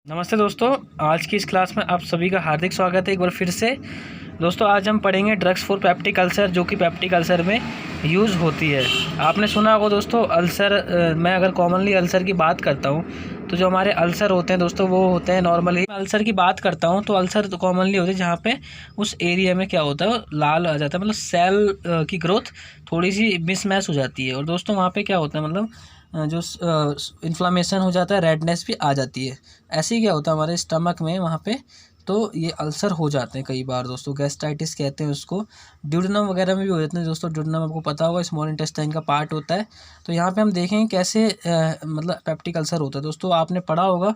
नमस्ते दोस्तों, आज की इस क्लास में आप सभी का हार्दिक स्वागत है एक बार फिर से। दोस्तों आज हम पढ़ेंगे ड्रग्स फॉर पेप्टिक अल्सर, जो कि पेप्टिक अल्सर में यूज़ होती है। आपने सुना होगा दोस्तों अल्सर, मैं अगर कॉमनली अल्सर की बात करता हूँ तो जो हमारे अल्सर होते हैं दोस्तों वो होते हैं नॉर्मली। अल्सर की बात करता हूँ तो अल्सर तो कॉमनली होते हैं जहाँ पे उस एरिया में क्या होता है, लाल आ जाता है, मतलब सेल की ग्रोथ थोड़ी सी मिसमैच हो जाती है। और दोस्तों वहाँ पे क्या होता है, मतलब जो इन्फ्लामेशन हो जाता है, रेडनेस भी आ जाती है। ऐसे ही क्या होता है हमारे स्टमक में वहाँ पे, तो ये अल्सर हो जाते हैं कई बार दोस्तों। गैस्ट्राइटिस कहते हैं उसको। ड्यूडेनम वगैरह में भी हो जाते हैं दोस्तों। ड्यूडेनम आपको पता होगा स्मॉल इंटेस्टाइन का पार्ट होता है। तो यहाँ पे हम देखेंगे कैसे मतलब पेप्टिक अल्सर होता है। दोस्तों आपने पढ़ा होगा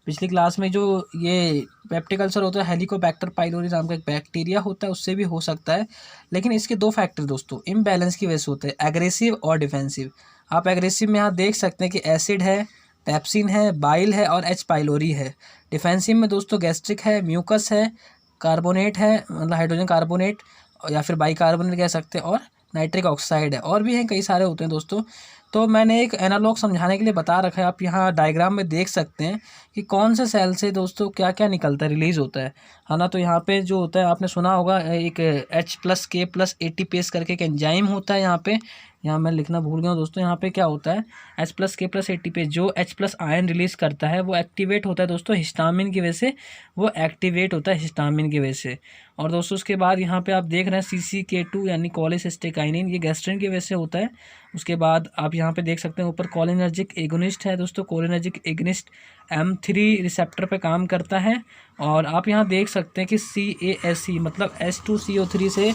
पिछली क्लास में, जो ये पेप्टिक अल्सर होता है हेलिकोबैक्टर पाइलोरी नाम का एक बैक्टीरिया होता है, उससे भी हो सकता है। लेकिन इसके दो फैक्टर दोस्तों इम्बैलेंस की वजह से होते हैं, एग्रेसिव और डिफेंसिव। आप एग्रेसिव में यहाँ देख सकते हैं कि एसिड है, पेप्सिन है, बाइल है और एच पाइलोरी है। डिफेंसिव में दोस्तों गैस्ट्रिक है, म्यूकस है, कार्बोनेट है, मतलब हाइड्रोजन कार्बोनेट या फिर बाइकार्बोनेट कह सकते हैं, और नाइट्रिक ऑक्साइड है, और भी हैं, कई सारे होते हैं दोस्तों। तो मैंने एक एनालॉग समझाने के लिए बता रखा है। आप यहाँ डायग्राम में देख सकते हैं कि कौन से सेल से दोस्तों क्या क्या निकलता है, रिलीज़ होता है ना। तो यहाँ पे जो होता है आपने सुना होगा एक H+K+ATPase करके एक एंजाइम होता है। यहाँ मैं लिखना भूल गया हूँ दोस्तों। यहाँ पे क्या होता है H+K+ATPase जो H+ आयन रिलीज़ करता है वो एक्टिवेट होता है दोस्तों हिस्टामिन की वजह से। वो एक्टिवेट होता है हिस्टामिन की वजह से। और दोस्तों उसके बाद यहाँ पे आप देख रहे हैं CCK2 यानी कोलेसिस्टेकाइनिन, ये गैस्ट्रिन की वजह से होता है। उसके बाद आप यहाँ पे देख सकते हैं ऊपर कोलिनर्जिक एगोनिस्ट है दोस्तों। कोलिनर्जिक एगोनिस्ट M3 रिसेप्टर पे काम करता है। और आप यहाँ देख सकते हैं कि CaSE मतलब H2CO3 से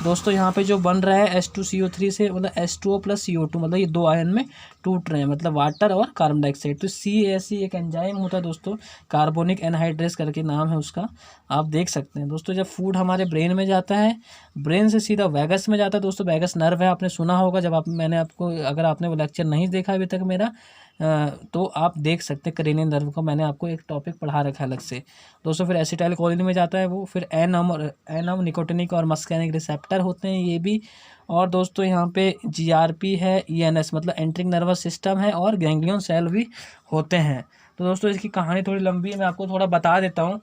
दोस्तों यहाँ पे जो बन रहा है H2CO3 से, मतलब H2O+CO2, मतलब ये दो आयन में टूट रहे हैं, मतलब वाटर और कार्बन डाइऑक्साइड। तो CaSE एक एंजाइम होता है दोस्तों, कार्बोनिक एनहाइड्रेस करके नाम है उसका। आप देख सकते हैं दोस्तों जब फूड हमारे ब्रेन में जाता है, ब्रेन से सीधा वैगस में जाता है दोस्तों। वैगस नर्व है, आपने सुना होगा। जब मैंने आपको, अगर आपने वो लेक्चर नहीं देखा अभी तक मेरा, तो आप देख सकते हैं करेनियन नर्व का मैंने आपको एक टॉपिक पढ़ा रखा है अलग से दोस्तों। फिर एसिटाइल कोलिन में जाता है वो। फिर एनम निकोटिनिक और मस्कैनिक रिसेप्टर होते हैं ये भी। और दोस्तों यहाँ पे GRP है, ENS मतलब एंट्रिक नर्वस सिस्टम है, और गैंग्लियन सेल भी होते हैं। तो दोस्तों इसकी कहानी थोड़ी लंबी है, मैं आपको थोड़ा बता देता हूँ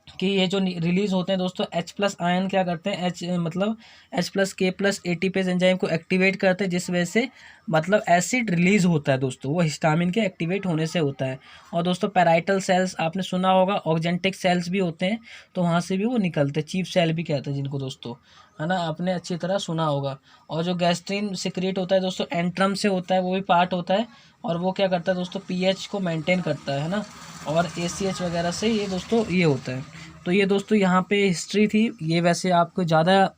कि ये जो रिलीज़ होते हैं दोस्तों H+ आयन क्या करते हैं, मतलब H+K+ATPase एंजाइम को एक्टिवेट करते हैं, जिस वजह से मतलब एसिड रिलीज़ होता है दोस्तों, वो हिस्टामिन के एक्टिवेट होने से होता है। और दोस्तों पैराइटल सेल्स आपने सुना होगा, ऑक्जेंटिक सेल्स भी होते हैं, तो वहाँ से भी वो निकलते हैं। चीफ सेल भी कहते हैं जिनको दोस्तों, है ना, आपने अच्छी तरह सुना होगा। और जो गैस्ट्रिन सिक्रेट होता है दोस्तों एंट्रम से होता है, वो भी पार्ट होता है। और वो क्या करता है दोस्तों, pH को मेंटेन करता है ना, और ACH वगैरह से ये दोस्तों ये होता है। तो ये दोस्तों यहाँ पे हिस्ट्री थी। ये वैसे आपको ज़्यादा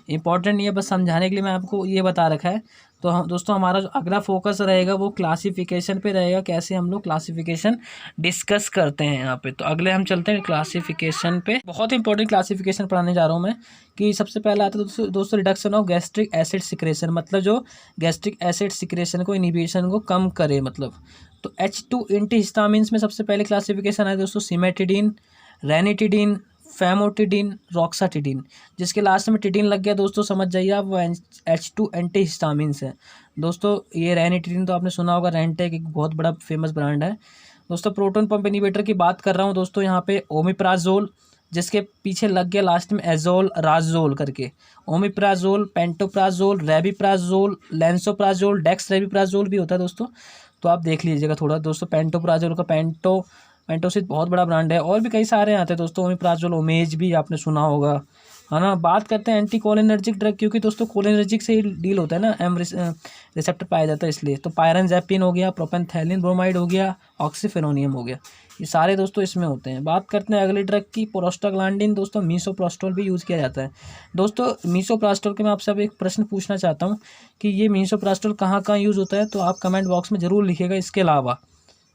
इम्पोर्टेंट नहीं है, बस समझाने के लिए मैं आपको ये बता रखा है। तो हम दोस्तों हमारा जो अगला फोकस रहेगा वो क्लासिफिकेशन पे रहेगा, कैसे हम लोग क्लासिफिकेशन डिस्कस करते हैं यहाँ पे। तो अगले हम चलते हैं क्लासिफिकेशन पे। बहुत इंपॉर्टेंट क्लासिफिकेशन पढ़ाने जा रहा हूँ मैं। कि सबसे पहला आता है दोस्तों reduction of gastric acid secretion, मतलब जो गैस्ट्रिक एसिड सिक्रेशन को, इनिबिशन को कम करे मतलब। तो H2 एंटीहिस्टामिन्स में सबसे पहले क्लासिफिकेशन है दोस्तों सिमेटिडीन, रेनिटिडीन, फैमोटिडीन, रॉक्साटिडीन। जिसके लास्ट में टिडीन लग गया दोस्तों समझ जाइए आप, वो H2 एंटीहिस्टामिन्स है दोस्तों। ये रेनिटिडीन तो आपने सुना होगा, रेंटेक एक बहुत बड़ा फेमस ब्रांड है दोस्तों। प्रोटोन पंप इनिबिटर की बात कर रहा हूँ दोस्तों, यहाँ पे ओमिप्राजोल, जिसके पीछे लग गया लास्ट में एजोल राजोल करके। ओमिप्राजोल, पेंटोप्राजोल, रेबिप्राजोल, लेंसोप्राजोल, डेक्सरेबिप्राजोल भी होता है दोस्तों। तो आप देख लीजिएगा थोड़ा दोस्तों। पेंटोप्राजोल का पेंटोसिस बहुत बड़ा ब्रांड है, और भी कई सारे आते हैं दोस्तों। ओमिप्राजोल, ओमेज भी आपने सुना होगा, है ना। बात करते हैं एंटी कोलिनर्जिक ड्रग, क्योंकि दोस्तों कोलिनर्जिक से ही डील होता है ना, M रिसेप्टर पाया जाता है इसलिए। तो पायरनजैपिन हो गया, प्रोपेनथैलिन ब्रोमाइड हो गया, ऑक्सीफेनोनियम हो गया, ये सारे दोस्तों इसमें होते हैं। बात करते हैं अगले ड्रग की, प्रोस्टाग्लैंडिन दोस्तों। मीसोप्रोस्टोल भी यूज़ किया जाता है दोस्तों। मीसोप्रोस्टोल के मैं आपसे अब एक प्रश्न पूछना चाहता हूँ कि ये मीसोप्रोस्टोल कहाँ कहाँ यूज़ होता है, तो आप कमेंट बॉक्स में ज़रूर लिखिएगा। इसके अलावा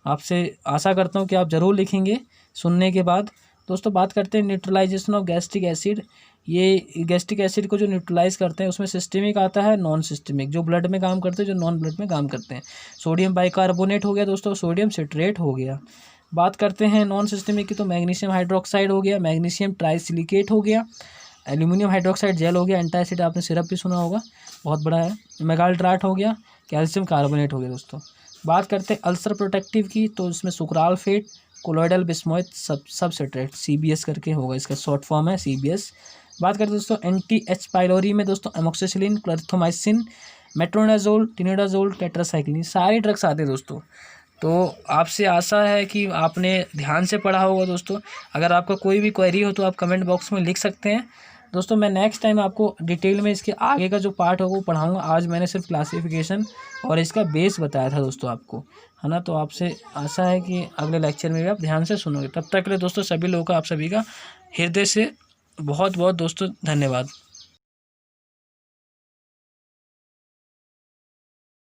आपसे आशा करता हूँ कि आप ज़रूर लिखेंगे सुनने के बाद। दोस्तों बात करते हैं न्यूट्रलाइजेशन ऑफ गैस्ट्रिक एसिड। ये गैस्ट्रिक एसिड को जो न्यूट्रलाइज करते हैं उसमें सिस्टेमिक आता है, नॉन सिस्टेमिक, जो ब्लड में काम करते हैं, जो नॉन ब्लड में काम करते हैं। सोडियम बाइकार्बोनेट हो गया दोस्तों, सोडियम सिट्रेट हो गया। बात करते हैं नॉन सिस्टेमिक की, तो मैग्नीशियम हाइड्रोक्साइड हो गया, मैग्नीशियम ट्राइसिलिकेट हो गया, एल्यूमिनियम हाइड्रोक्साइड जेल हो गया, एंटासिड आपने सिरप भी सुना होगा, बहुत बड़ा है, मेगाल्ट्राट हो गया, कैल्शियम कार्बोनेट हो गया दोस्तों। बात करते हैं अल्सर प्रोटेक्टिव की, तो इसमें सुक्राल फेट, कोलोइडल बिस्मोइड सबस्ट्रेट, CBS करके होगा, इसका शॉर्ट फॉर्म है CBS। बात करते हैं दोस्तों एंटी एच पाइलोरी में दोस्तों एमोक्सिसिलिन, क्लोरिथोमाइसिन, मेट्रोनाजोल, टिनिडाजोल, टेट्रासाइक्लिन, सारे ड्रग्स आते हैं दोस्तों। तो आपसे आशा है कि आपने ध्यान से पढ़ा होगा दोस्तों। अगर आपका कोई भी क्वेरी हो तो आप कमेंट बॉक्स में लिख सकते हैं दोस्तों। मैं नेक्स्ट टाइम आपको डिटेल में इसके आगे का जो पार्ट होगा वो पढ़ाऊँगा। आज मैंने सिर्फ क्लासिफिकेशन और इसका बेस बताया था दोस्तों आपको, है ना। तो आपसे आशा है कि अगले लेक्चर में भी आप ध्यान से सुनोगे। तब तक के लिए दोस्तों सभी लोगों का, आप सभी का हृदय से बहुत बहुत दोस्तों धन्यवाद।